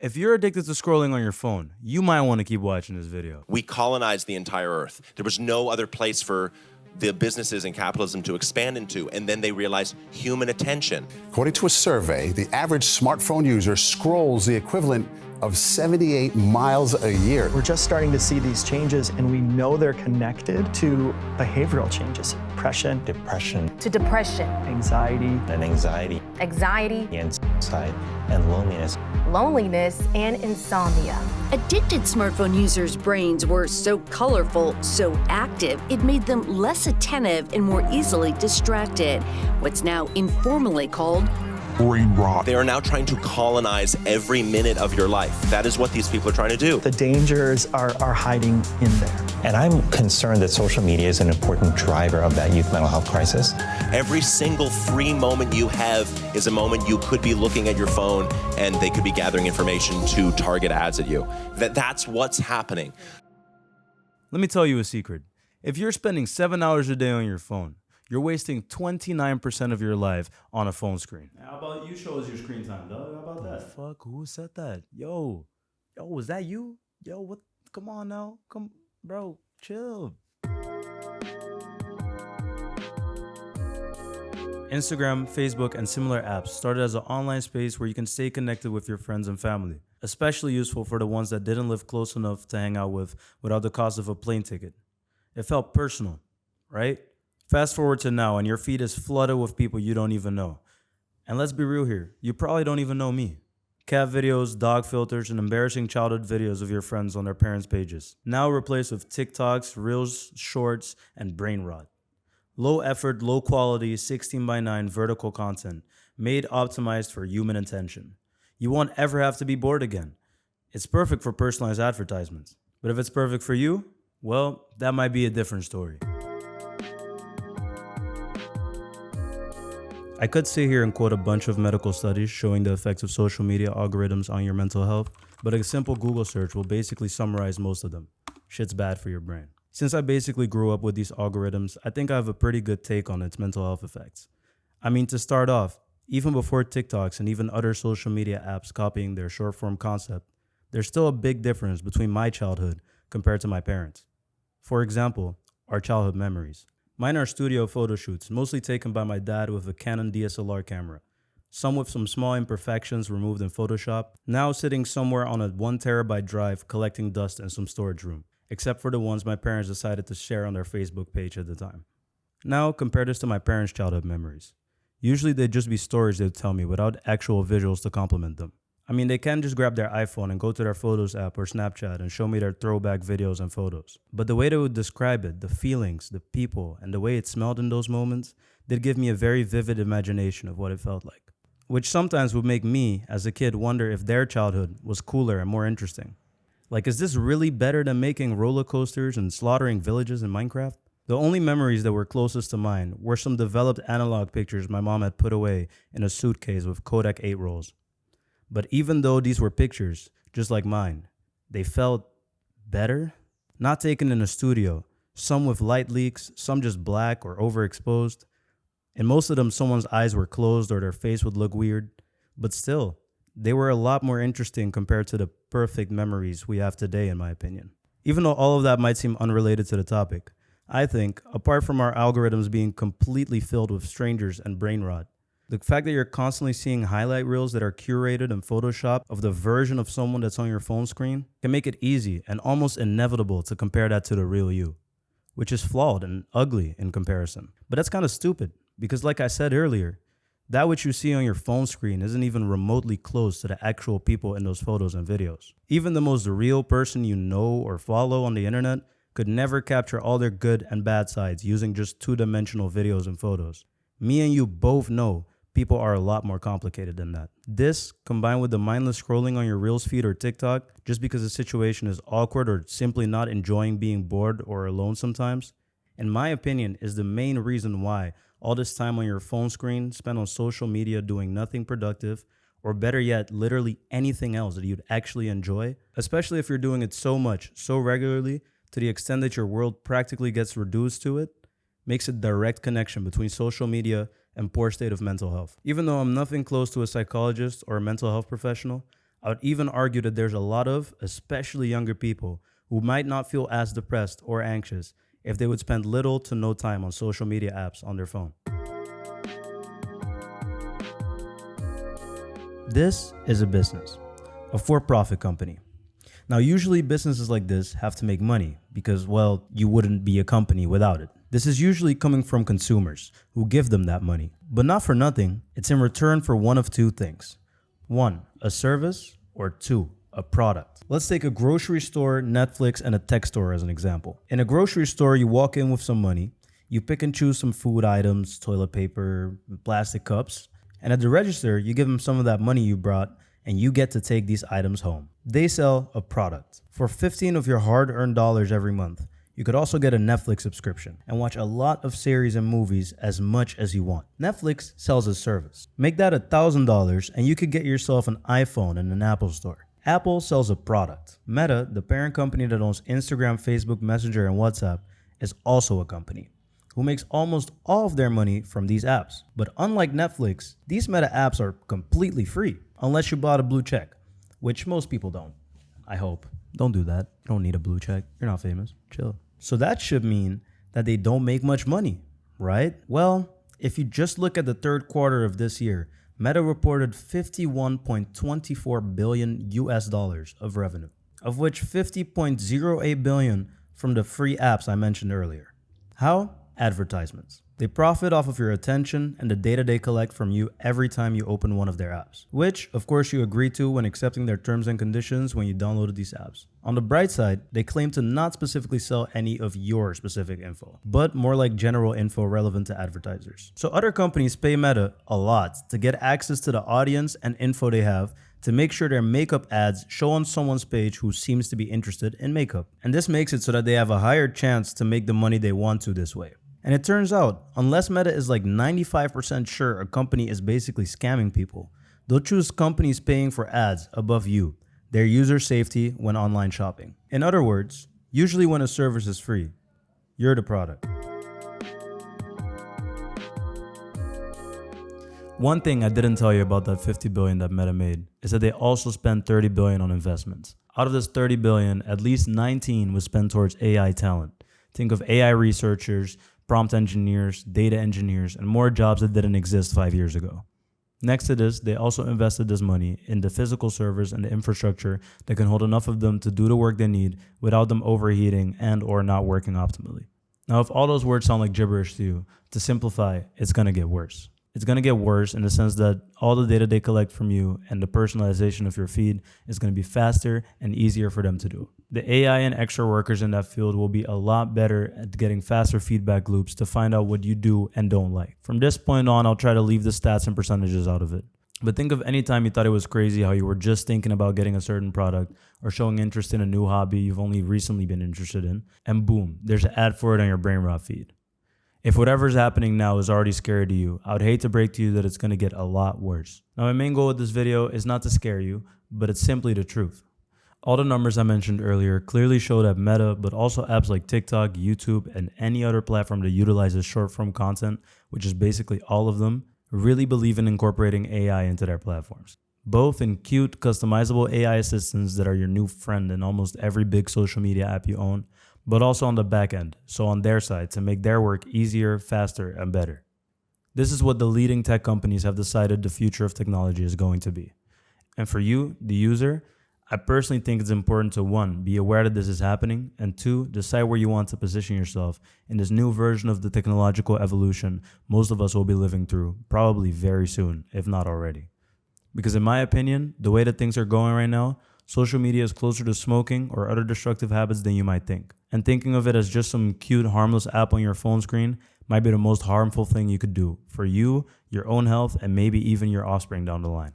If you're addicted to scrolling on your phone, you might want to keep watching this video. We colonized the entire earth. There was no other place for the businesses and capitalism to expand into, and then they realized human attention. According to a survey, the average smartphone user scrolls the equivalent of 78 miles a year. We're just starting to see these changes, and we know they're connected to behavioral changes. Depression, to depression, anxiety, anxiety, and loneliness. loneliness, and insomnia. Addicted smartphone users' brains were so colorful, so active, it made them less attentive and more easily distracted. What's now informally called Brain rot. They are now trying to colonize every minute of your life. That is what these people are trying to do. the dangers are hiding in there. And I'm concerned that social media is an important driver of that youth mental health crisis. Every single free moment you have is a moment you could be looking at your phone and they could be gathering information to target ads at you. That's what's happening. Let me tell you a secret. If you're spending 7 hours a day on your phone, you're wasting 29% of your life on a phone screen. How about you show us your screen time, dog? How about that? Fuck, who said that? Yo, was that you? Yo, what? Come on now. Come, bro, chill. Instagram, Facebook, and similar apps started as an online space where you can stay connected with your friends and family, especially useful for the ones that didn't live close enough to hang out with without the cost of a plane ticket. It felt personal, right? Fast forward to now, and your feed is flooded with people you don't even know. And let's be real here, you probably don't even know me. Cat videos, dog filters, and embarrassing childhood videos of your friends on their parents' pages. Now replaced with TikToks, Reels, Shorts, and brain rot. Low effort, low quality, 16:9 vertical content, made optimized for human attention. You won't ever have to be bored again. It's perfect for personalized advertisements. But if it's perfect for you, well, that might be a different story. I could sit here and quote a bunch of medical studies showing the effects of social media algorithms on your mental health, but a simple Google search will basically summarize most of them. Shit's bad for your brain. Since I basically grew up with these algorithms, I think I have a pretty good take on its mental health effects. I mean, to start off, even before TikToks and even other social media apps copying their short form concept, there's still a big difference between my childhood compared to my parents. For example, our childhood memories. Mine are studio photo shoots, mostly taken by my dad with a Canon DSLR camera. Some with some small imperfections removed in Photoshop, now sitting somewhere on a 1 terabyte drive collecting dust in some storage room, except for the ones my parents decided to share on their Facebook page at the time. Now, compare this to my parents' childhood memories. Usually they'd just be stories they'd tell me without actual visuals to complement them. I mean, they can just grab their iPhone and go to their Photos app or Snapchat and show me their throwback videos and photos. But the way they would describe it, the feelings, the people, and the way it smelled in those moments, did give me a very vivid imagination of what it felt like. Which sometimes would make me, as a kid, wonder if their childhood was cooler and more interesting. Like, is this really better than making roller coasters and slaughtering villages in Minecraft? The only memories that were closest to mine were some developed analog pictures my mom had put away in a suitcase with Kodak 8 rolls. But even though these were pictures, just like mine, they felt better. Not taken in a studio, some with light leaks, some just black or overexposed. In most of them, someone's eyes were closed or their face would look weird. But still, they were a lot more interesting compared to the perfect memories we have today, in my opinion. Even though all of that might seem unrelated to the topic, I think, apart from our algorithms being completely filled with strangers and brain rot, the fact that you're constantly seeing highlight reels that are curated in Photoshop of the version of someone that's on your phone screen can make it easy and almost inevitable to compare that to the real you, which is flawed and ugly in comparison. But that's kind of stupid because, like I said earlier, that which you see on your phone screen isn't even remotely close to the actual people in those photos and videos. Even the most real person you know or follow on the internet could never capture all their good and bad sides using just two-dimensional videos and photos. Me and you both know people are a lot more complicated than that. This, combined with the mindless scrolling on your Reels feed or TikTok, just because the situation is awkward or simply not enjoying being bored or alone sometimes, in my opinion, is the main reason why all this time on your phone screen spent on social media doing nothing productive, or better yet, literally anything else that you'd actually enjoy, especially if you're doing it so much, so regularly, to the extent that your world practically gets reduced to it, makes a direct connection between social media and poor state of mental health. Even though I'm nothing close to a psychologist or a mental health professional, I would even argue that there's a lot of, especially younger people, who might not feel as depressed or anxious if they would spend little to no time on social media apps on their phone. This is a business, a for-profit company. Now, usually businesses like this have to make money because, well, you wouldn't be a company without it. This is usually coming from consumers who give them that money. But not for nothing, it's in return for one of two things. 1, a service, or 2, a product. Let's take a grocery store, Netflix, and a tech store as an example. In a grocery store, you walk in with some money, you pick and choose some food items, toilet paper, plastic cups, and at the register, you give them some of that money you brought and you get to take these items home. They sell a product. For 15 of your hard-earned dollars every month, you could also get a Netflix subscription and watch a lot of series and movies as much as you want. Netflix sells a service. Make that $1,000 and you could get yourself an iPhone in an Apple store. Apple sells a product. Meta, the parent company that owns Instagram, Facebook, Messenger, and WhatsApp, is also a company who makes almost all of their money from these apps. But unlike Netflix, these Meta apps are completely free, unless you bought a blue check, which most people don't. I hope. Don't do that. You don't need a blue check. You're not famous. Chill. So that should mean that they don't make much money, right? Well, if you just look at the third quarter of this year, Meta reported $51.24 billion of revenue, of which $50.08 billion from the free apps I mentioned earlier. How? Advertisements. They profit off of your attention and the data they collect from you every time you open one of their apps, which of course you agree to when accepting their terms and conditions when you downloaded these apps. On the bright side, they claim to not specifically sell any of your specific info, but more like general info relevant to advertisers. So other companies pay Meta a lot to get access to the audience and info they have to make sure their makeup ads show on someone's page who seems to be interested in makeup. And this makes it so that they have a higher chance to make the money they want to this way. And it turns out, unless Meta is like 95% sure a company is basically scamming people, they'll choose companies paying for ads above you, their user safety when online shopping. In other words, usually when a service is free, you're the product. One thing I didn't tell you about that $50 billion that Meta made is that they also spent $30 billion on investments. Out of this $30 billion, at least 19 was spent towards AI talent. Think of AI researchers, prompt engineers, data engineers, and more jobs that didn't exist 5 years ago. Next to this, they also invested this money in the physical servers and the infrastructure that can hold enough of them to do the work they need without them overheating and or not working optimally. Now, if all those words sound like gibberish to you, to simplify, it's going to get worse. It's going to get worse in the sense that all the data they collect from you and the personalization of your feed is going to be faster and easier for them to do. The AI and extra workers in that field will be a lot better at getting faster feedback loops to find out what you do and don't like. From this point on, I'll try to leave the stats and percentages out of it. But think of any time you thought it was crazy how you were just thinking about getting a certain product or showing interest in a new hobby you've only recently been interested in, and boom, there's an ad for it on your brain rot feed. If whatever's happening now is already scary to you, I would hate to break to you that it's going to get a lot worse. Now, my main goal with this video is not to scare you, but it's simply the truth. All the numbers I mentioned earlier clearly show that Meta, but also apps like TikTok, YouTube, and any other platform that utilizes short-form content, which is basically all of them, really believe in incorporating AI into their platforms. Both in cute, customizable AI assistants that are your new friend in almost every big social media app you own, but also on the back end, so on their side, to make their work easier, faster, and better. This is what the leading tech companies have decided the future of technology is going to be. And for you, the user, I personally think it's important to 1, be aware that this is happening, and 2, decide where you want to position yourself in this new version of the technological evolution most of us will be living through, probably very soon, if not already. Because in my opinion, the way that things are going right now, social media is closer to smoking or other destructive habits than you might think. And thinking of it as just some cute, harmless app on your phone screen might be the most harmful thing you could do for you, your own health, and maybe even your offspring down the line.